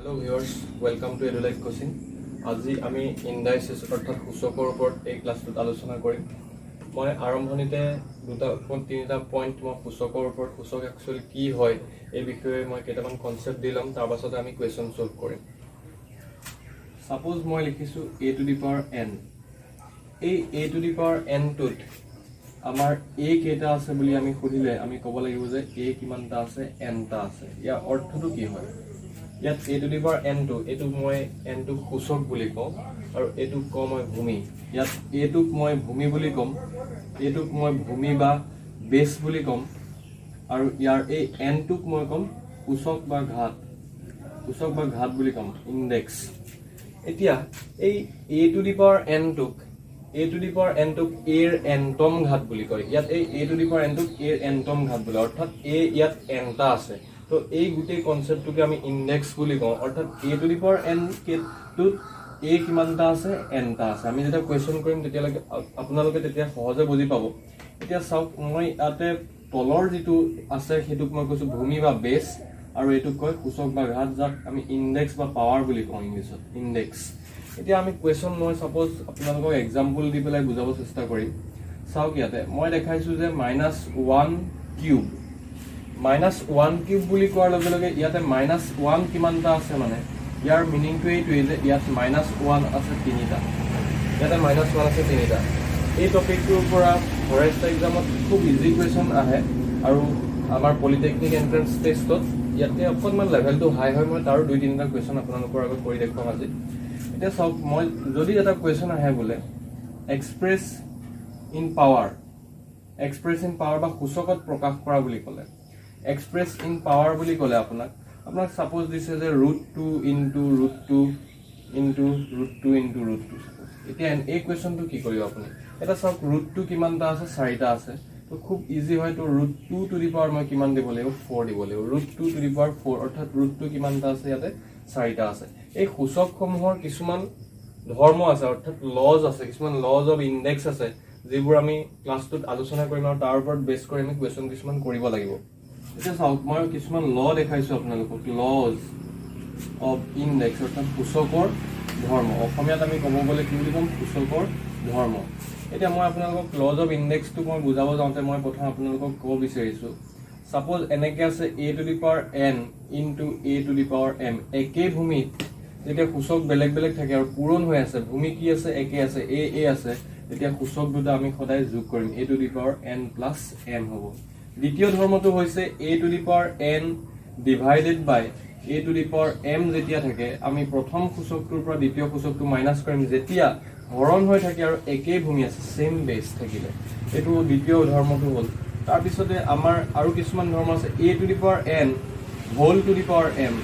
Hello viewers, welcome to EduLife Coaching. আজি আমি ইন্ডাইসিস অৰ্থাৎ সূচকৰ ওপৰত এই ক্লাছটোত আলোচনা কৰিম। মই আৰম্ভণিতে তিনিটা পইণ্ট মই সূচকৰ ওপৰত সূচক একচুৱেলি কি হয় এই বিষয়ে মই কেইটামান কনসেপ্ট দিলাম, তাৰ পাছতে আমি কুৱেশ্যন সলভ কৰিম। সাপোজ মই লিখিছো a to the power n। এই a to the power n টোত আমাৰ a কেইটা আছে বুলি আমি খুদিলে আমি ক'ব লাগিব যে a কিমানটা আছে n টা আছে। ইয়াৰ অৰ্থটো কি হয়? ইয়াত a to the power n টো এটো মই n টো সূচক বুলি কওঁ আৰু এটো কম মই ভূমি। ইয়াত a টোক মই ভূমি বুলি কম, এটোক মই ভূমি বা বেস বুলি কম আৰু ইয়াৰ এই n টোক মই কম সূচক বা ঘাত বুলি কম, ইনডেক্স। এতিয়া এই a to the power n টোক a to the power n টোক a এর nতম ঘাত বুলি কয়। ইয়াত এই a to the power n টোক a এর nতম ঘাত বুলি, অৰ্থাৎ a ইয়াত n টা আছে। তো এই গুটেই কনসেপ্টটোকে আমি ইনডেক্স বুলি কওঁ, অৰ্থাৎ a to the power n কেটোত a কিমানটা আছে n টা আছে। আমি যেতিয়া কোৱেশ্চন কৰিম তেতিয়ালৈকে আপোনালোকে তেতিয়া সহজে বুজি পাব। এতিয়া চাওক, মই ইয়াতে তলৰ যেটো আছে হেতুক মই কৈছো ভূমি বা বেস আৰু এটোক কয় সূচক বা ঘাত, যাক আমি ইনডেক্স বা পাৱাৰ বুলি কওঁ ইংলিছত, ইনডেক্স। এতিয়া আমি কোৱেশ্চন মই সাপোজ আপোনালোকক এক্সাম্পল দি পেলাই বুজাব চেষ্টা কৰিম। চাওক, ইয়াতে মই দেখাইছো যে -1 কিউব। -1 কিউব বুলি কোৱাৰ লগে লগে ইয়াতে -1 কিমানটা আছে, মানে ইয়াৰ মিনিংটো এইটোৱে যে ইয়াত -1 আছে তিনিটা, ইয়াতে -1 আছে তিনিটা। এই টপিকটোৰ পৰা ফৰেষ্ট এক্সামত খুব ইজি কুৱেশ্যন আহে আৰু আমাৰ পলিটেকনিক এন্ট্ৰেন্স টেষ্টত ইয়াতে অকণমান লেভেলটো হাই হয়। মই তাৰো 2-3টা কুৱেশ্যন আপোনালোকৰ আগত কৰি দেখুৱাম আজি। এতিয়া চাওক, মই যদি এটা কুৱেশ্যন আহে বোলে এক্সপ্ৰেছ ইন পাৱাৰ বা সূচকত প্ৰকাশ কৰা বুলি ক'লে, এক্সপ্ৰেছ ইন পাৱাৰ বুলি ক'লে আপোনাক সাপোজ দিছে যে √2 ইনটু √2 ইনটু √2 ইনটু √2। এতিয়া এই কুৱেশ্যনটো কি কৰিব আপুনি? এটা চাওক, √2 কিমানটা আছে? 4টা আছে। তো খুব ইজি হয়। তো √2 টু দি পাৱাৰ মই কিমান দিব লাগিব? 4 দিব লাগিব। √2 টু দি পাৱাৰ 4, অৰ্থাৎ √2 কিমানটা আছে? ইয়াতে 4টা আছে। এই সূচকসমূহৰ কিছুমান ধৰ্ম আছে, অৰ্থাৎ লজ আছে, কিছুমান লজ অফ ইনডেক্স আছে, যিবোৰ আমি ক্লাছটোত আলোচনা কৰিম আৰু তাৰ ওপৰত বেছ কৰি আমি কুৱেশ্যন কিছুমান কৰিব লাগিব। এতিয়া চাওক, মই কিছুমান ল দেখাইছো আপোনালোকক, লজ অফ ইনডেক্স, অৰ্থাৎ সূচকৰ ধৰ্ম। অসমীয়াত আমি ক'ব গ'লে কি বুলি ক'ম? সূচকৰ ধৰ্ম। এতিয়া মই আপোনালোকক লজ অফ ইনডেক্সটো মই বুজাব যাওঁতে মই প্ৰথম আপোনালোকক ক'ব বিচাৰিছো, সাপোজ এনেকে আছে a to the power n into a to the power m। একে ভূমিত যেতিয়া সূচক বেলেগ বেলেগ থাকে আৰু পূৰণ হৈ আছে, ভূমি কি আছে? একে আছে, a আছে, তেতিয়া সূচক দুটা আমি সদায় যোগ কৰিম, a to the power n plus m হ'ব। দ্বিতীয় ধৰ্মটো হৈছে a to the power n divided by a to the power m। যেতিয়া থাকে আমি প্ৰথম সূচকটোৰ পৰা দ্বিতীয় সূচকটো মাইনাছ কৰিম যেতিয়া হৰণ হৈ থাকে আৰু একেই ভূমি আছে, সেম বেস থাকিলে। এইটো দ্বিতীয় ধৰ্মটো হ'ল। তাৰপিছতে আমাৰ আৰু কিছুমান ধৰ্ম আছে, a to the power n whole to the power m।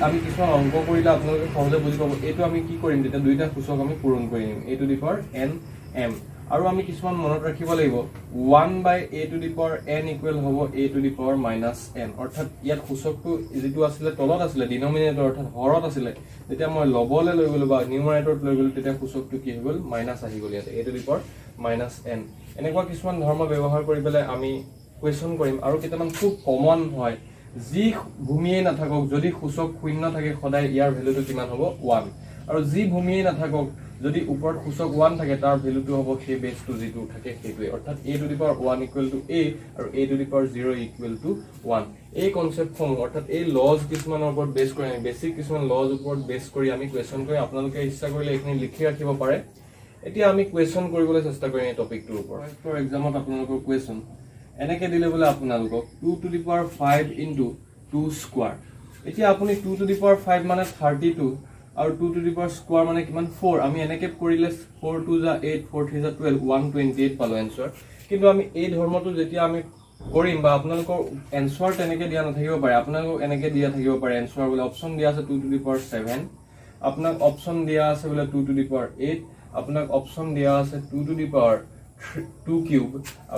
আমি কিছুমান অংক কৰিলে আপোনালোকে সহজে বুজি পাব। এইটো আমি কি কৰিম? তেতিয়া দুইটা সূচক আমি পূৰণ কৰি নিম, a to the power n m। আৰু আমি কিছুমান মনত ৰাখিব লাগিব, 1 বাই a to the power n equal হ'ব a to the power minus n। অৰ্থাৎ ইয়াত সূচকটো যেটো আছিলে তলত আছিলে ডিনমিনেটৰ, অৰ্থাৎ হৰত আছিলে, যেতিয়া মই লবলে লৈ গলো বা নিউমাৰেটৰত লৈ গলো, তেতিয়া সূচকটো কি হৈ গ'ল? মাইনাছ আহি গ'ল ইয়াতে, a to the power minus n। এনেকুৱা কিছুমান ধৰ্ম ব্যৱহাৰ কৰি পেলাই আমি কুৱেশ্যন কৰিম। আৰু কেইটামান খুব কমন হয়, যি ভূমিয়ে নাথাকক যদি সূচক শূন্য থাকে, সদায় ইয়াৰ ভ্যালুটো কিমান হ'ব? 1। আৰু যি ভূমিয়ে নাথাকক যদি ওপৰত সূচক 1 থাকে, তাৰ ভ্যালুটো হ'ব সেই বেসটো যেটো থাকে সেইটোৱে, অৰ্থাৎ a to the power 1 equal to a আৰু a to the power 0 equal to 1। এই কনসেপ্টসমূহ, অৰ্থাৎ এই লজ কিছুমানৰ ওপৰত বেস কৰি, বেসিক কিছুমান লজ ওপৰত বেস কৰি আমি কুৱেশ্যন কৰি, আপোনালোকে ইচ্ছা কৰিলে এইখিনি লিখি ৰাখিব পাৰে। এতিয়া আমি কুৱেশ্যন কৰিবলৈ চেষ্টা কৰিম এই টপিকটোৰ ওপৰত। ফৰ এক্সাম্পল আপোনালোকৰ কুৱেশ্যন এনেকে দিলে বোলে আপোনালোকক 2 to the power 5 into 2 square. এতিয়া আপুনি 2 to the power 5 মানে 32 আৰু 2 to the power স্কয়াৰ মানে কিমান? 4। আমি এনেকে কৰিলে 4 2 যা 8, 4 3 যা 12, 128 পালো এনসাৰ। কিন্তু আমি এই ধৰ্মটো যেতিয়া আমি কৰিম, বা আপোনালোকৰ এনসাৰ তেনেকে দিয়া নাথাকিব পাৰে, আপোনালোকক এনেকে দিয়া থাকিব পাৰে এনসাৰ বোলে অপচন দিয়া আছে 2 to the power 7, আপোনাক অপচন দিয়া আছে বোলে 2 to the power 8, আপোনাক অপচন দিয়া আছে 2 to the power 2 কিউব,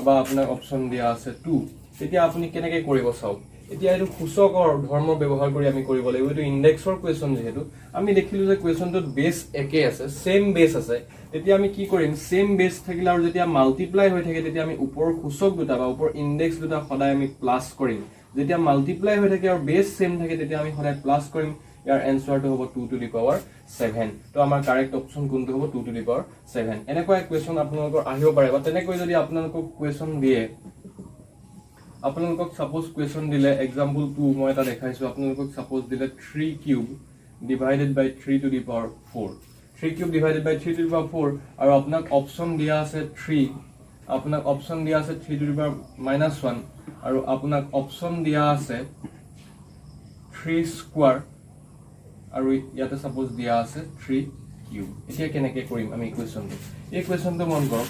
বা আপোনাক অপচন দিয়া আছে 2। তেতিয়া আপুনি কেনেকে কৰিব চাওক। এতিয়া এইটো সূচকৰ ধৰ্ম ব্যৱহাৰ কৰি আমি কৰিব লাগিব। এইটো ইনডেক্সৰ কুৱেশ্যন, যেহেতু আমি দেখিলো যে কুৱেশ্যনটোত বেস একে আছে, সেম বেস আছে, তেতিয়া আমি কি কৰিম? সেম বেস থাকিলে আৰু যেতিয়া মাল্টিপ্লাই হৈ থাকে, তেতিয়া আমি ওপৰৰ সূচক দুটা বা ওপৰৰ ইনডেক্স দুটা সদায় আমি প্লাস কৰিম। যেতিয়া মাল্টিপ্লাই হৈ থাকে আৰু বেস সেম থাকে, তেতিয়া আমি সদায় প্লাস কৰিম। ইয়াৰ এনসাৰটো হ'ব 2 to the power 7 তো আমাৰ কাৰেক্ট অপচন কোনটো হ'ব 2 to the power 7 এনেকুৱা ইকুৱেশ্যন আপোনালোকৰ আহিব পাৰে বা তেনেকৈ যদি আপোনালোকক কুৱেশ্যন দিয়ে আপোনালোকক সাপোজ কুৱেশ্যন দিলে এক্সাম্পল 2 মই এটা দেখাইছো আপোনালোকক সাপোজ দিলে 3 cube divided by 3 to the power 4 3 cube divided by 3 to the power 4 আৰু আপোনাক অপচন দিয়া আছে 3 আপোনাক অপচন দিয়া আছে 3 to the power -1 আৰু আপোনাক অপচন দিয়া আছে 3 স্কয়াৰ আৰু ইয়াতে সাপোজ দিয়া আছে 3 কিউব এতিয়া কেনেকৈ কৰিম আমি ইকুৱেশ্যনটো এই ইকুৱেশ্যনটো মন কৰক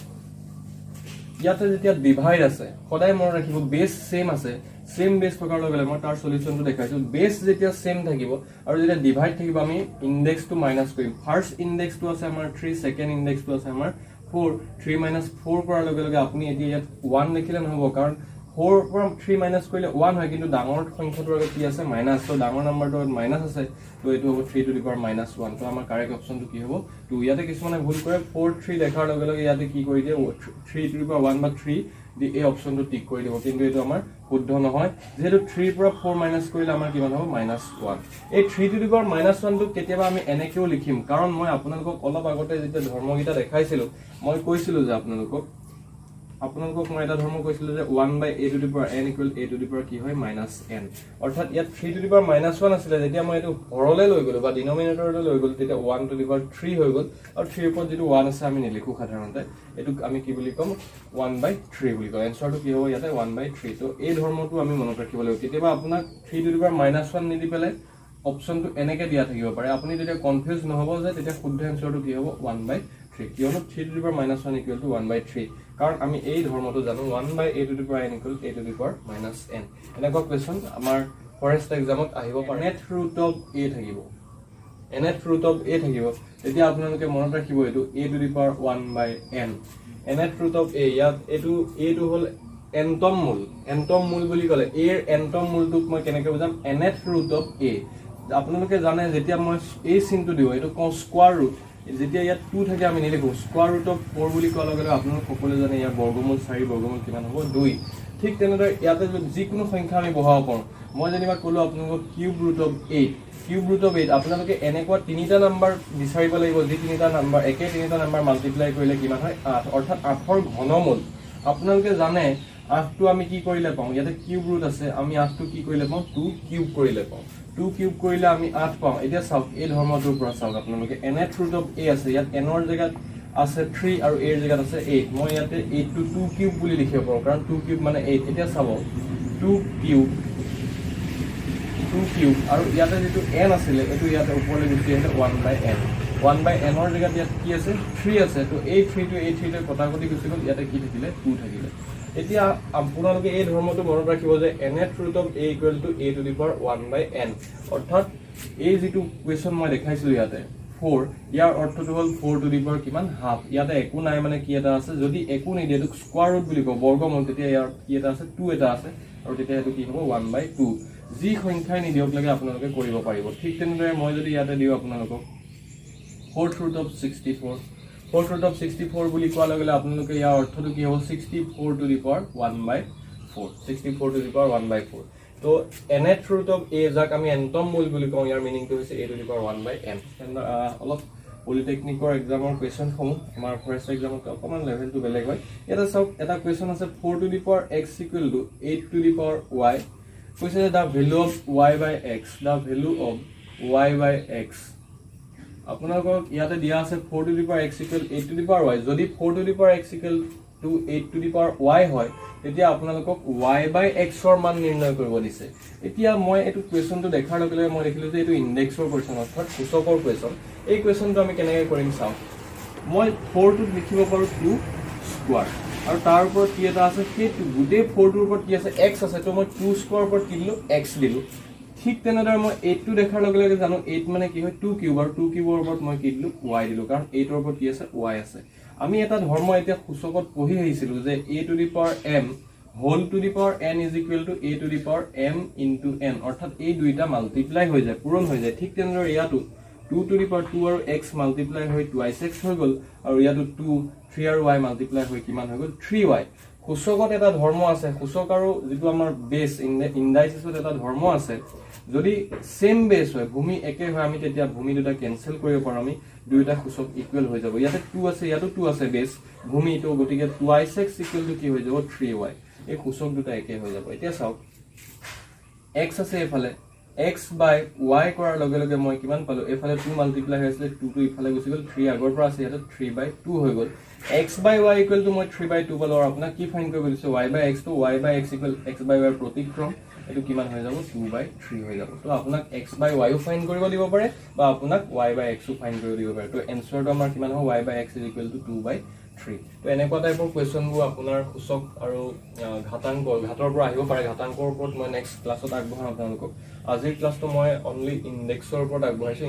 ইয়াতে যেতিয়া ডিভাইড আছে সদায় মনত ৰাখিব বেস সেম আছে সেম বেস থকাৰ লগে লগে মই তাৰ সলিউশনটো দেখাইছো বেস যেতিয়া সেম থাকিব আৰু যেতিয়া ডিভাইড থাকিব আমি ইনডেক্সটো মাইনাস কৰিম ফাৰ্স্ট ইনডেক্সটো আছে আমাৰ 3 সেকেন্ড ইনডেক্সটো আছে আমাৰ 4 3 - 4 কৰাৰ লগে লগে আপুনি এতিয়া ইয়াত 1 লিখিলে নহব কাৰণ 4 পৰা 3 মাইনাস কৰিলে 1 হয় কিন্তু ডাঙৰ সংখ্যাটোৰ আগত কি আছে মাইনাস তো ডাঙৰ নাম্বাৰটোত মাইনাস আছে তো এটো হ'ব 3 to the power -1 তো আমাৰ কাৰেক্ট অপচনটো কি হ'ব 2 ইয়াতে কিছুমানে ভুল কৰে 4 3 দেখাৰ লগে লগে ইয়াতে কি কৰি দিয়ে 3 to the power 1 বা 3 দি এই অপচনটো টিক কৰি দিব কিন্তু এটো আমাৰ শুদ্ধ নহয় যেহেতু 3 পৰা 4 মাইনাস কৰিলে আমাৰ কিমান হ'ব -1 এই 3 to the power -1 টো কেতিয়াবা আমি এনেকেও লিখিম কাৰণ মই আপোনালোকক অলপ আগতে যেতিয়া ধৰ্মগীতা দেখাইছিলো মই কৈছিলো যে আপোনালোকক মই এটা ধৰ্ম কৈছিলো যে 1/a to the power n = a to the power কি হয় -n অৰ্থাৎ ইয়াত 3 to the power -1 আছিল যেতিয়া মই এটো হৰলে লৈ গলো বা ডিনোমিনেটৰলৈ লৈ গলো তেতিয়া 1 to the power 3 হৈ গল আৰু 3 ওপৰত যেটো 1 আছে আমি নিলিখো সাধাৰণতে এটো আমি কি বুলি কম 1/3 বুলি কয় এনসাৰটো কি হ'ব ইয়াতে 1/3 তো এই ধৰ্মটো আমি মনত ৰাখিব লাগিব কেতিয়াবা আপোনাক 3 to the power -1 নিদি পেলে অপচনটো এনেকে দিয়া থাকিব পাৰে আপুনি তেতিয়া কনফিউজ নহব যে তেতিয়া শুদ্ধ এনসাৰটো কি হ'ব 1/3 কিয়নো 3 to the power -1 = 1/3 কাৰণ আমি এই ধৰ্মটো জানো 1/a to the power n = a to the power -n এনেকুৱা কোৱেশ্যন আমাৰ ফৰেষ্ট এক্সামত আহিব পাৰে nth root of a থাকিব nth root of a থাকিব তেতিয়া আপোনালোকে মনত ৰাখিব এটো a to the power 1/n nth root of a ইয়াত এটো a টো হল nতম মূল বুলি ক'লে a এর nতম মূলটোক মই কেনেকৈ বুজাম nth root of a আপোনালোকে জানে যেতিয়া মই এই চিনটো দিও এটো কোন স্কয়াৰ ৰুট যেতিয়া ইয়াত 2 থাকে আমি নিলিখো স্কয়াৰ ৰুট অফ 4 বুলি কোৱা লগে লগে আপোনালোক সকলোৱে জানে ইয়াৰ বৰ্গমূল 4 বৰ্গমূল কিমান হ'ব 2 ঠিক তেনেদৰে ইয়াতে যিকোনো সংখ্যা আমি বহাব পাৰো মই যেনিবা কলো আপোনালোকক কিউব ৰুট অফ 8 আপোনালোকে এনেকুৱা তিনিটা নাম্বাৰ বিচাৰিব লাগিব যি তিনিটা নাম্বাৰ একে তিনিটা নাম্বাৰ মাল্টিপ্লাই কৰিলে কিমান হয় 8 অৰ্থাৎ 8 ৰ ঘনমূল আপোনালোকে জানে 8 টো আমি কি কৰিলে পাওঁ ইয়াতে কিউব ৰুট আছে আমি 8 টো কি কৰিলে পাওঁ 2 কিউব কৰিলে পাওঁ 2 কিউব কৰিলে আমি 8 পাওঁ এতিয়া চাওক এই ধৰ্মটোৰ পৰা চাওক আপোনালোকে nth root of a আছে ইয়াত n ৰ জায়গাত আছে 3 আৰু a ৰ জায়গাত আছে 8 মই ইয়াতে 8 টো 2 কিউব বুলি লিখিব পাৰো কাৰণ 2 কিউব মানে 8 এতিয়া চাব 2 কিউব আৰু ইয়াতে যেটো n আছিল এটো ইয়াতে ওপৰলৈ গুচি আহিলে 1/n 1/n ৰ জায়গাত ইয়াত কি আছে 3 আছে তো এই 3 টো এই 3 তে কটাকটি গুচি গল ইয়াতে কি থাকিলে 2 থাকিলে এতিয়া আপোনালোকে এই ধৰ্মটো মনত ৰাখিব যে nth root of a = a to the power 1/n অৰ্থাৎ এই যেটো কোৱেশ্যন মই দেখাইছিলো ইয়াতে 4 ইয়াৰ অৰ্থটো হ'ল 4 to the power কিমান হাফ ইয়াতে একো নাই মানে কি এটা আছে যদি একো নাই দিয়ক স্কয়াৰ ৰুট বুলি কও বৰ্গমূল তেতিয়া ইয়াৰ কি এটা আছে 2 এটা আছে আৰু তেতিয়া এটো কি হ'ব 1/2 যি সংখ্যাই নিদিয়ক লাগে আপোনালোকে কৰিব পাৰিব ঠিক তেনেদৰে মই যদি ইয়াতে দিও আপোনালোকক 4th root of 64 4th root of 64 বুলি কোৱা লগে আপোনালোকে ইয়াৰ অৰ্থটো কি হ'ব 64 to the power 1/4 64 to the power 1/4 তো nth root of a যাক আমি nতম মূল বুলি কওঁ ইয়াৰ মিনিংটো হৈছে a to the power 1/n অলপ পলিটেকনিকৰ এক্সামৰ কোৱেশ্যন সমূহ আমাৰ ফৰেষ্ট এক্সামত অকমান লেভেলটো বেলেগ হয় এটা চাওক এটা কোৱেশ্যন আছে 4 to the power x = 8 to the power y কৈছে যে the value of y/x the value of y/x আপোনালোকক ইয়াতে দিয়া আছে 4 to the power x = 8 to the power y যদি 4 to the power x = 8 to the power y হয় তেতিয়া আপোনালোকক y/x ৰ মান নিৰ্ণয় কৰিব দিছে এতিয়া মই এটো কোৱেশ্যনটো দেখাৰ লগে লগে মই দেখিলো যে এটো ইনডেক্সৰ কোৱেশ্যন অৰ্থাৎ সূচকৰ কোৱেশ্যন এই কোৱেশ্যনটো আমি কেনেকৈ কৰিম চাও মই 4 টো লিখিব পাৰো 2 স্কয়াৰ আৰু তাৰ ওপৰত কি এটা আছে সেই গুটেই 4 টোৰ ওপৰত কি আছে x আছে তো মই 2 স্কয়াৰ ওপৰত কি দিলো x দিলো ঠিক তেনেদৰে মই 8 টো দেখাৰ লগে লগে জানো 8 মানে কি হয় 2 কিউব আৰু 2 কিউবৰ ওপৰত মই কি দিলো y দিলো কাৰণ 8 ৰ ওপৰত কি আছে y আছে আমি এটা ধৰ্ম এতিয়া সূচকত পঢ়ি আহিছিলো যে a to the power m whole to the power n is equal to a to the power m into n অৰ্থাৎ এই দুইটা মাল্টিপ্লাই হৈ যায় পূৰণ হৈ যায় ঠিক তেনেদৰে ইয়াতো 2 to the power 2 আৰু x মাল্টিপ্লাই হৈ 2x হৈ গল আৰু ইয়াতো 2 3 আৰু y মাল্টিপ্লাই হৈ কিমান হৈ গল 3y সূচকত এটা ধৰ্ম আছে, সূচক আৰু যিটো আমাৰ বেছ ইন্ডাইচেছত এটা ধৰ্ম আছে, যদি সেম বেছ হয়, ভূমি একে হয়, আমি তেতিয়া ভূমি দুটা কেনসেল কৰিব পাৰোঁ, আমি দুইটা সূচক ইকুৱেল হৈ যাব। ইয়াতে 2 আছে, ইয়াতো 2 আছে বেছ ভূমিটো, গতিকে 2x ইকুৱেল টু কি হৈ যাব 3y, এই সূচক দুটা একে হৈ যাব। এতিয়া চাওক x আছে এফালে, x বাই y কৰাৰ লগে লগে মই কিমান পালো, এফালে 2 মাল্টিপ্লাই হৈ আছিল, 2 টো ইফালে গুচি গ'ল, 3 আগৰ পৰা আছে, ইয়াতে 3/2 হৈ গ'ল। x by y equal to মই 3/2 পালো, আৰু আপোনাক কি ফাইন কৰিব দিছে y বাই x, তো y by x equal x by y প্ৰতিক্ৰম, এটো কিমান হৈ যাব 2/3 হৈ যাব। তো আপোনাক x বাই y ও ফাইন কৰিব দিব পাৰে, বা আপোনাক y বাই x ও ফাইন কৰিব দিব পাৰে। তো এনসাৰটো আমাৰ কিমান হ'ব, y by x equal to 2/3। তো এনেকুৱা টাইপৰ কুৱেশ্যনবোৰ আপোনাৰ সূচক আৰু ঘাতৰ পৰা আহিব পাৰে। ঘাতাংকৰ ওপৰত মই নেক্সট ক্লাছত আগবঢ়াম আপোনালোকক। আজিৰ ক্লাছটো মই অনলি ইণ্ডেক্সৰ ওপৰত আগবঢ়াইছোঁ,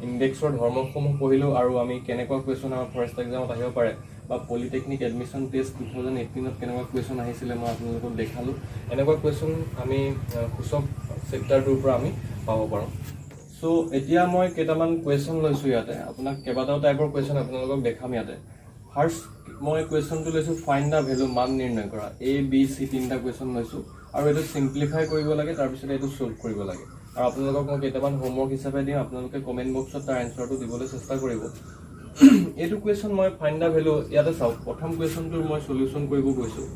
ইণ্ডেক্সৰ ধৰ্মসমূহ পঢ়িলোঁ, আৰু আমি কেনেকুৱা কুৱেশ্যন আমাৰ ফাৰ্ষ্ট এক্সামত আহিব পাৰে, বা পলিটেকনিক এডমিশ্যন টেষ্ট 2018ত কেনেকুৱা কুৱেশ্যন আহিছিলে মই আপোনালোকক দেখালোঁ। এনেকুৱা কুৱেশ্যন আমি সূচক চেপ্টাৰটোৰ পৰা আমি পাব পাৰোঁ। চ' এতিয়া মই কেইটামান কুৱেশ্যন লৈছোঁ ইয়াতে, আপোনাক কেইবাটাও টাইপৰ কুৱেশ্যন আপোনালোকক দেখাম ইয়াতে। ফাৰ্ষ্ট মই কুৱেশ্যনটো লৈছোঁ ফাইণ্ড দ্য ভেলু, মান নিৰ্ণয় কৰা। A, B, C তিনিটা কুৱেশ্যন লৈছোঁ, আৰু এইটো চিম্প্লিফাই কৰিব লাগে, তাৰপিছত এইটো ছল্ভ কৰিব লাগে। আৰু আপোনালোকক মই কেইটামান হোমৱৰ্ক হিচাপে দিম, আপোনালোকে কমেণ্ট বক্সত তাৰ এনচাৰটো দিবলৈ চেষ্টা কৰিব। এইটো কুৱেশ্যন মই ফাইণ্ড দ্য ভেলু, ইয়াতে চাওক প্ৰথম কুৱেশ্যনটোৰ মই সলিউশ্যন কৰিব গৈছোঁ।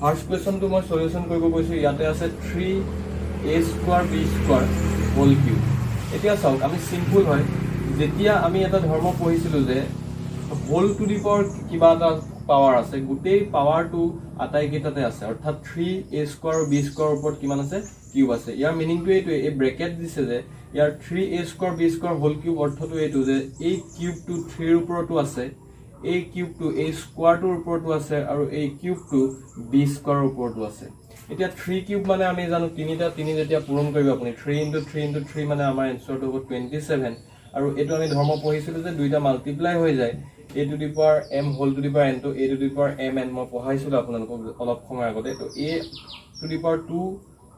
ফাৰ্ষ্ট কুৱেশ্যনটো মই সলিউশ্যন কৰিব গৈছোঁ, ইয়াতে আছে 3a² b² হোল কিউব। এতিয়া চাওক আমি চিম্পুল হয়, যেতিয়া আমি এটা ধৰ্ম পঢ়িছিলোঁ যে হোল টু দি পাৱাৰ কিবা এটা পাৱাৰ আছে, গোটেই পাৱাৰটো আটাইকেইটাতে আছে, অৰ্থাৎ 3a² আৰু b² ওপৰত কিমান আছে, কিউব আছে। ইয়াৰ মিনিংটো এইটোৱে, এই ব্ৰেকেট দিছে যে ইয়াৰ 3a² b² হোল কিউব অৰ্থটো এইটো যে এই কিউবটো 3ৰ ওপৰতো আছে, এই কিউবটো এই স্কোৱাৰটোৰ ওপৰতো আছে, আৰু এই কিউবটো b² ওপৰতো আছে। এতিয়া 3 কিউব মানে আমি জানো 3 যেতিয়া পূৰণ কৰিব আপুনি 3 × 3 × 3 মানে আমাৰ এনচাৰটো হ'ব 27, আৰু এইটো আমি ধৰ্ম পঢ়িছিলোঁ যে দুইটা মাল্টিপ্লাই হৈ যায়, a to the power m whole to the power n, টো a to the power mn মই পঢ়াইছিলোঁ আপোনালোকক অলপ সময় আগতে। তো a টু দি পাৱাৰ 2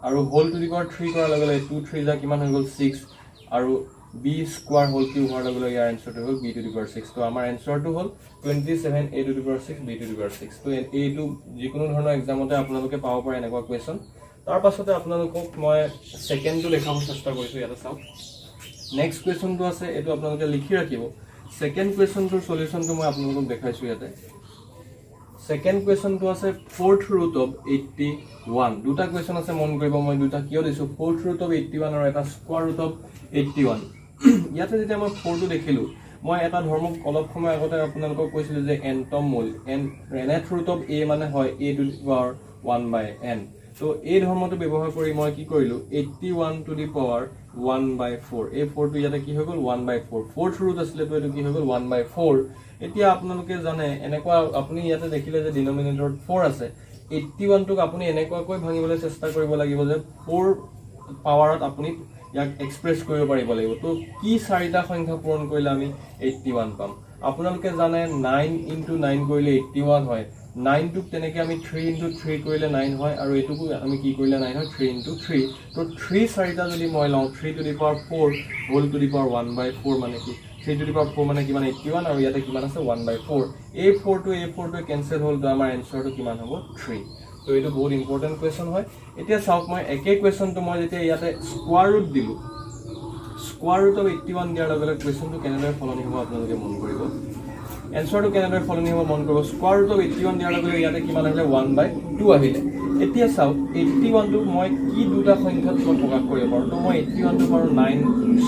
আৰু হোল টু দি পাৱাৰ 3 কৰাৰ লগে লগে 2 3 যা কিমান হৈ গ'ল 6, আৰু b² হোল কিউব হোৱাৰ লগে লগে ইয়াৰ এনচাৰটো হ'ল b টু দি পাৱাৰ 6। তো আমাৰ এনচাৰটো হ'ল 27 a to the power 6 b two the power 6। তো এইটো যিকোনো ধৰণৰ এক্সামতে আপোনালোকে পাব পাৰে এনেকুৱা কুৱেশ্যন। তাৰ পাছতে আপোনালোকক মই ছেকেণ্ডটো দেখাব চেষ্টা কৰিছোঁ, ইয়াতে চাওক। নেক্সট কুৱেশ্যনটো আছে, এইটো আপোনালোকে লিখি ৰাখিব। ছেকেণ্ড কুৱেশ্যনটোৰ সলিউশ্যনটো মই আপোনালোকক দেখাইছোঁ ইয়াতে। ছেকেণ্ড কুৱেশ্যনটো আছে 4th ৰুট অফ 81। দুটা কুৱেশ্যন আছে, মন কৰিব মই দুটা কিয় দিছোঁ, 4th ৰুট অফ 81 আৰু এটা স্কোৱাৰ ৰুট অফ 81। ইয়াতে যেতিয়া মই 4টো দেখিলোঁ, মই এটা ধৰ্মক অলপ সময় আগতে আপোনালোকক কৈছিলোঁ যে nতম মূল, nth ৰুট অফ a মানে হয় a to the power 1/n। তো এই ধৰ্মটো ব্যৱহাৰ কৰি মই কি কৰিলোঁ, 81 টু দি পাৱাৰ 1/4, এই 4টো ইয়াতে কি হৈ গ'ল 1/4, 4th ৰুট আছিলে, তো এইটো কি হৈ গ'ল 1/4। এতিয়া আপোনালোকে জানে এনেকুৱা, আপুনি ইয়াতে দেখিলে যে ডিনমিনেটৰত 4 আছে, 81টোক আপুনি এনেকুৱাকৈ ভাঙিবলৈ চেষ্টা কৰিব লাগিব যে 4 পাৱাৰত আপুনি ইয়াক এক্সপ্ৰেছ কৰিব পাৰিব লাগিব। তো কি চাৰিটা সংখ্যা পূৰণ কৰিলে আমি 81 পাম। আপোনালোকে জানে 9 × 9 কৰিলে 81 হয়, 9টোক তেনেকৈ আমি 3 × 3 কৰিলে 9 হয়, আৰু এইটোকো আমি কি কৰিলে 9 হয় 3 × 3। তো 3 চাৰিটা যদি মই লওঁ 3 to the power 4 whole to the power 1/4 মানে কি 3 টু দি পাৱাৰ 4 মানে কিমান 81, আৰু ইয়াতে কিমান আছে 1/4। এই 4টোৱে কেনচেল হ'ল, তো আমাৰ এনচাৰটো কিমান হ'ব 3। তো এইটো বহুত ইম্পৰ্টেণ্ট কুৱেশ্যন হয়। এতিয়া চাওক, মই একেই কুৱেশ্যনটো মই যেতিয়া ইয়াতে স্কোৱাৰ ৰুট দিলোঁ, স্কোৱাৰ ৰুট অফ 81 দিয়াৰ লগে লগে কুৱেশ্যনটো কেনেদৰে সলনি হ'ব আপোনালোকে মন কৰিব, এনচাৰটো কেনেদৰে সলনি হ'ব মন কৰিব। স্কোৱাৰ ৰুট অফ 81 দিয়াৰ লগে লগে ইয়াতে কিমান আহিলে 1/2 আহিলে। এতিয়া চাওক 81টোক মই কি দুটা সংখ্যাত মই প্ৰকাশ কৰিব পাৰোঁ, তো মই 81টো পাৰোঁ 9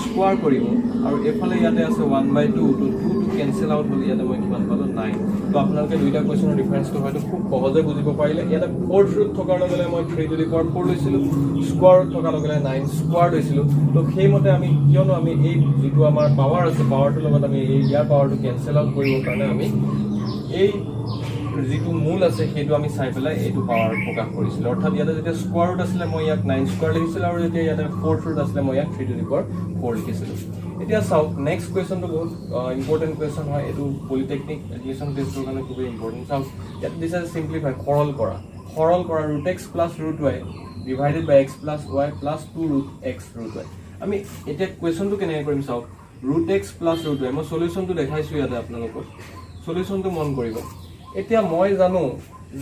স্কোৱাৰ কৰিব, আৰু এইফালে ইয়াতে আছে 1/2, তো 2টো কেনচেল আউট হ'ল, ইয়াতে মই কিমান পালোঁ 9। তো আপোনালোকে দুইটা কুৱেশ্যনৰ ডিফাৰেঞ্চটো হয়তো খুব সহজে বুজিব পাৰিলে। ইয়াতে 4th ৰুট থকাৰ লগে লগে মই 3 টু দি পাৱাৰ 4 লৈছিলোঁ, স্কোৱাৰ ৰুট থকাৰ লগে লগে 9 স্কোৱাৰ লৈছিলোঁ। তো সেইমতে আমি কিয়নো আমি এই যিটো আমাৰ পাৱাৰ আছে, পাৱাৰটোৰ লগত আমি ইয়াৰ পাৱাৰটো কেনচেল আউট কৰিবৰ কাৰণে আমি এই যিটো মূল আছে সেইটো আমি চাই পেলাই এইটো পাৱাৰ প্ৰকাশ কৰিছিলোঁ। অৰ্থাৎ ইয়াতে যেতিয়া স্কোৱাৰ ৰুট আছিলে মই ইয়াক 9 স্কোৱাৰ লিখিছিলোঁ, আৰু যেতিয়া ইয়াতে 4th ৰুট আছিলে মই ইয়াক 3 টু দি পাৱাৰ 4 লিখিছিলোঁ। এতিয়া চাওক, নেক্সট কুৱেশ্যনটো বহুত ইম্পৰ্টেণ্ট কুৱেশ্যন হয়, এইটো পলিটেকনিক এডমিশ্যন টেষ্টৰ কাৰণে খুবেই ইম্পৰ্টেণ্ট। চাওক, ইয়াত দিছে চিম্প্লিফাই, সৰল কৰা root x plus root y divided by x plus y plus 2 root x root y। আমি এতিয়া কুৱেশ্যনটো কেনেকৈ কৰিম চাওক, root x plus root y, মই সলিউশ্যনটো দেখাইছোঁ ইয়াতে আপোনালোকক, সলিউশ্যনটো মন কৰিব। এতিয়া মই জানো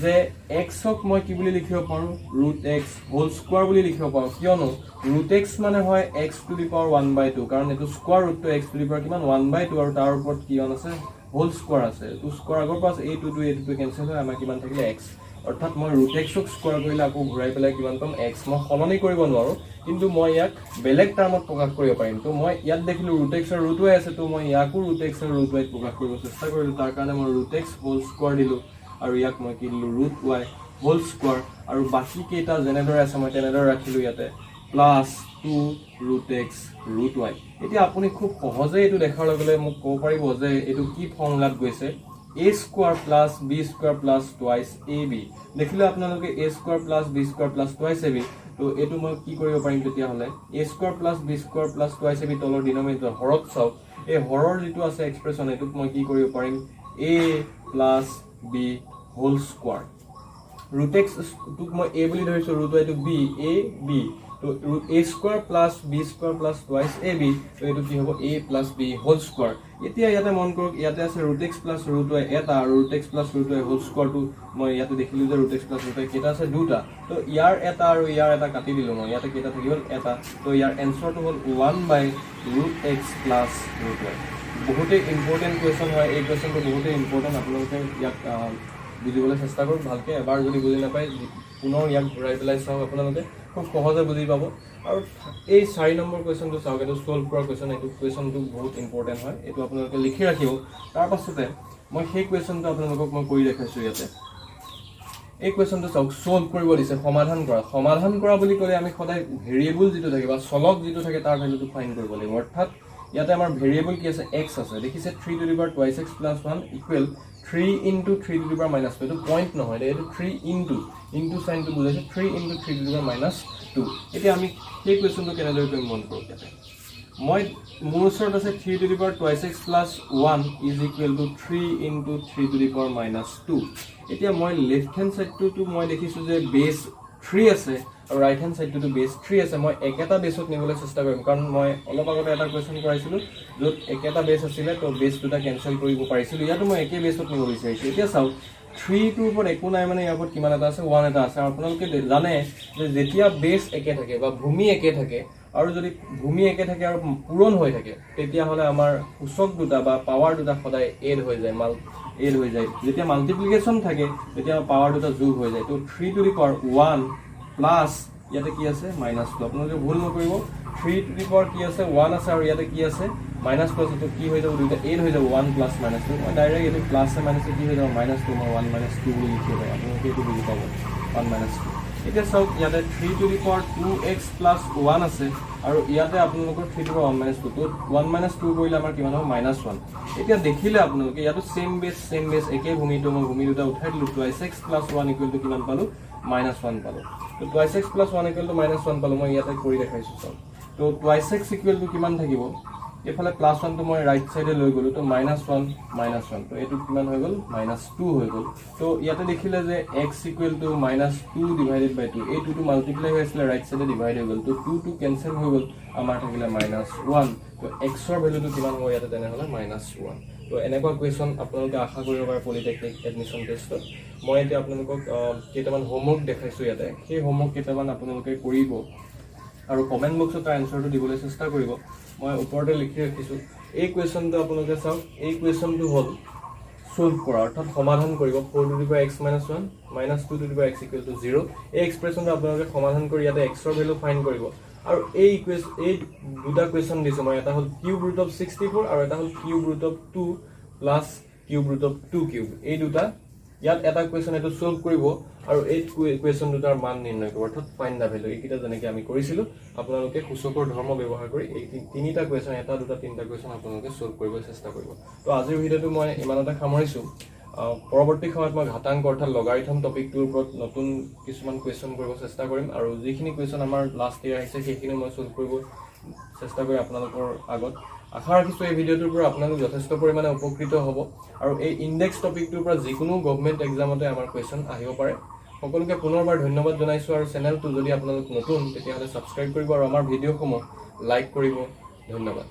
যে এক্সক মই কি বুলি লিখিব পাৰোঁ √x হোল স্কোৱাৰ বুলি লিখিব পাৰোঁ কিয়নো √x মানে হয় x টু দি পাৱাৰ 1/2 কাৰণ এইটো স্কোৱাৰ ৰুটটো x টু দি পাৱাৰ কিমান 1/2 আৰু তাৰ ওপৰত কিমান আছে হোল স্কোৱাৰ আছে এইটো স্কোৱাৰ আগৰ পৰা এইটো কেনচেল হয় আমাৰ কিমান থাকিলে x অৰ্থাৎ মই √x ক স্কোৱাৰ কৰিলে আকৌ ঘূৰাই পেলাই কিমান পাম x মই সলনি কৰিব নোৱাৰোঁ কিন্তু মই ইয়াক বেলেগ টাৰ্মত প্ৰকাশ কৰিব পাৰিম তো মই ইয়াত দেখিলোঁ √x আৰু √y আছে তো মই ইয়াকো √x আৰু √y প্ৰকাশ কৰিব চেষ্টা কৰিলোঁ তাৰ কাৰণে মই √x হোল স্কোৱাৰ দিলোঁ আৰু ইয়াক মই কি দিলোঁ √y হোল স্কোৱাৰ আৰু বাকী কেইটা যেনেদৰে আছে মই তেনেদৰে ৰাখিলোঁ ইয়াতে প্লাছ 2√x √y এতিয়া আপুনি খুব সহজে এইটো দেখাৰ লগে লগে মোক ক'ব পাৰিব যে এইটো কি ফৰ্মুলাত গৈছে a square plus b square plus twice ab দেখিলে আপোনালোকে a square plus b square plus twice ab তো এইটো মই কি কৰিব পাৰিম তেতিয়াহ'লে a square plus b square plus twice ab তলৰ ডিনমিনেটৰ হৰত চাওক এই হৰৰ যিটো আছে এক্সপ্ৰেছন এইটোক মই কি কৰিব পাৰিম a plus b whole square √x টোক মই a বুলি ধৰিছোঁ √y টো b a b তো a square plus b square plus twice ab তো এইটো কি হ'ব a plus b whole square এতিয়া ইয়াতে মন কৰক ইয়াতে আছে √x প্লাছ √y এটা আৰু √x প্লাছ √y হোল স্কোৱাৰটো মই ইয়াতে দেখিলোঁ যে √x প্লাছ √y কেইটা আছে দুটা তো ইয়াৰ এটা আৰু ইয়াৰ এটা কাটি দিলোঁ মই ইয়াতে কেইটা থাকি গ'ল এটা তো ইয়াৰ এনচাৰটো হ'ল 1/√x প্লাছ √y বহুতেই ইম্পৰ্টেণ্ট কুৱেশ্যন হয় এই কুৱেশ্যনটো বহুতেই ইম্পৰ্টেণ্ট আপোনালোকে ইয়াক বুজিবলৈ চেষ্টা কৰক ভালকৈ এবাৰ যদি বুজি নাপায় পুনৰ ইয়াক ঘূৰাই পেলাই চাওক আপোনালোকে খুব সহজে বুজি পাব আৰু এই 4 নম্বৰ কুৱেশ্যনটো চাওক এইটো ছল্ভ কৰা কুৱেশ্যন এইটো কুৱেশ্যনটো বহুত ইম্পৰ্টেণ্ট হয় এইটো আপোনালোকে লিখি ৰাখিব তাৰ পাছতে মই সেই কুৱেশ্যনটো আপোনালোকক মই কৰি দেখাইছোঁ ইয়াতে এই কুৱেশ্যনটো চাওক ছল্ভ কৰিব দিছে সমাধান কৰা বুলি ক'লে আমি সদায় ভেৰিয়েবল যিটো থাকে বা চলক যিটো থাকে তাৰ ভেলুটো ফাইণ্ড কৰিব লাগিব অৰ্থাৎ ইয়াতে আমাৰ ভেৰিয়েবল কি আছে x আছে দেখিছে 3 to the power twice x plus 1 equal 3 into 3 to the power minus 2 এইটো পইণ্ট নহয় এইটো 3 into সাইনটো বুজাইছে 3 into 3 to the power minus 2 এতিয়া আমি সেই কুৱেশ্যনটো কেনেদৰে কৰিম মন কৰক ইয়াতে মই মোৰ ওচৰত আছে 3 to the power twice x plus 1 is equal to 3 into 3 to the power minus 2 এতিয়া মই লেফট হ্যান্ড সাইডটো মই দেখিছো যে বেস 3 আছে আৰু ৰাইট হ্যান্ড সাইডটো বেস 3 আছে মই একেটা বেসত নিবলৈ চেষ্টা কৰিম কাৰণ মই অলপ আগতে এটা কোৱেশ্যন কৰাইছিলো য'ত একেটা বেস আছিল তো বেস দুটা কেনসেল কৰিব পাৰিছিলো ইয়াতো মই একে বেসত নিব বিচাৰিছো এতিয়া চাও 3 টোৰ ওপৰত একো নাই মানে ইয়াৰ ওপৰত কিমান এটা আছে 1 এটা আছে আৰু আপোনালোকে জানে যে যেতিয়া বেস একে থাকে বা ভূমি একে থাকে আৰু যদি ভূমি একে থাকে আৰু পূৰণ হৈ থাকে তেতিয়া হলে আমাৰ সূচক দুটা বা পাৱাৰ দুটা সদায় এড হৈ যায় এড হৈ যায় যেতিয়া মাল্টিপ্লিকেশন থাকে তেতিয়া পাৱাৰ দুটা যোগ হৈ যায় তো 3 to the power 1 প্লাস ইয়াতে কি আছে মাইনাস 2 আপোনালোকে ভুল নকৰিব 3 to the power কি আছে 1 আছে আৰু ইয়াতে কি আছে মাইনাস প্লাস তো কি হৈ যাব দুটা এড হৈ যাব 1 প্লাস মাইনাস 2 মই ডাইৰেক্ট এটো প্লাস মাইনাস কি হৈ যাব মাইনাস 2 মই 1 মাইনাস 2 বুলি লিখিব পাৰি আপোনালোকে এটো বুজি পাব 1 মাইনাস 2 এতিয়া চাওক ইয়াতে 3 to the power 2x plus 1 আছে আৰু ইয়াতে আপোনালোকৰ 3 to the power 1 minus 2 তো 1 minus 2 কৰিলে আমাৰ কিমান হ'ব -1 এতিয়া দেখিলে আপোনালোকে ইয়াতো সেম বেস একে ভূমি তো মই ভূমি দুটা উঠাই দিলো 2x plus 1 equal to কিমান পালো -1 পালো তো 2x plus 1 equal to -1 পালো মই ইয়াতে কৰি দেখাইছো সব তো 2x equal to কিমান থাকিব এফালে +1 তো মই ৰাইট সাইডে লৈ গলো তো -1 তো এটো কিমান হৈ গল -2 হৈ গল তো ইয়াতে দেখিলে যে x equal to -2 divided by 2 এই 2 টো মাল্টিপ্লাই হৈ আছিল ৰাইট সাইডে ডিভাইড হৈ গল তো 2 টো কেনসেল হৈ গল আমাৰ থাকিলে -1 তো x ৰ ভ্যালুটো কিমান হ'ব ইয়াতে তেনে হলে -1 তো এনেকুৱা কোৱেশ্যন আপোনালোকে আশা কৰিব পাৰে পলিটেকনিক এডমিশন টেষ্টত মই এতিয়া আপোনালোকক কেইটামান হোমৱৰ্ক দেখাইছো ইয়াতে সেই হোমৱৰ্ক কেইটামান আপোনালোকে কৰিব আৰু কমেন্ট বক্সত তাৰ আনসাৰটো দিবলৈ চেষ্টা কৰিব মই ওপৰতে লিখি ৰাখিছো এই কোৱেশ্যনটো আপোনালোকে চাওক এই কোৱেশ্যনটো হ'ল সলভ কৰা অৰ্থাৎ সমাধান কৰিব 4 to the power x minus 1 minus 2 to the power x equal to 0 এই এক্সপ্ৰেছনটো আপোনালোকে সমাধান কৰি ইয়াতে x ৰ ভ্যালু ফাইন্ড কৰিব আৰু এই দুটা কোৱেশ্যন দিছো মই এটা হ'ল কিউব ৰুট অফ 64 আৰু এটা হ'ল cube root of 2 plus cube root of 2 cube এই দুটা ইয়াত এটা কোৱেশ্যন এটো সলভ কৰিব আৰু এই কোৱেশ্যন দুটাৰ মান নিৰ্ণয় কৰিব অৰ্থাৎ ফাইন্ড দা ভ্যালু এইকিটা যেনেকৈ আমি কৰিছিলো আপোনালোকে সূচকৰ ধৰ্ম ব্যৱহাৰ কৰি এই তিনিটা কোৱেশ্যন এটা দুটা তিনিটা কোৱেশ্যন আপোনালোকে সলভ কৰিব চেষ্টা কৰিব তো আজিৰ ভিডিওটো মই ইমানতে সামৰিছো পৰৱৰ্তী সময়ত মই ঘাতাংক অৰ্থাৎ লগাৰিথম টপিকটোৰ ওপৰত নতুন কিছুমান কোৱেশ্যন কৰিব চেষ্টা কৰিম আৰু যিখিনি কোৱেশ্যন আমাৰ লাষ্ট ইয়াৰ আহিছে সেইখিনি মই সলভ কৰিব চেষ্টা কৰি আপোনালোকৰ আগত আশা ৰাখিছো এই ভিডিওটোৰ পৰা আপোনালোক যথেষ্ট পৰিমাণে উপকৃত হ'ব আৰু এই ইনডেক্স টপিকটোৰ পৰা যিকোনো গভৰ্ণমেণ্ট এক্সামতে আমাৰ কোৱেশ্যন আহিব পাৰে সকলোকে পুনৰবাৰ ধন্যবাদ জনাইছো আৰু চেনেলটো যদি আপোনালোক নতুন তেতিয়াহ'লে সাবস্ক্ৰাইব কৰিব আৰু আমাৰ ভিডিঅ'সমূহ লাইক কৰিব ধন্যবাদ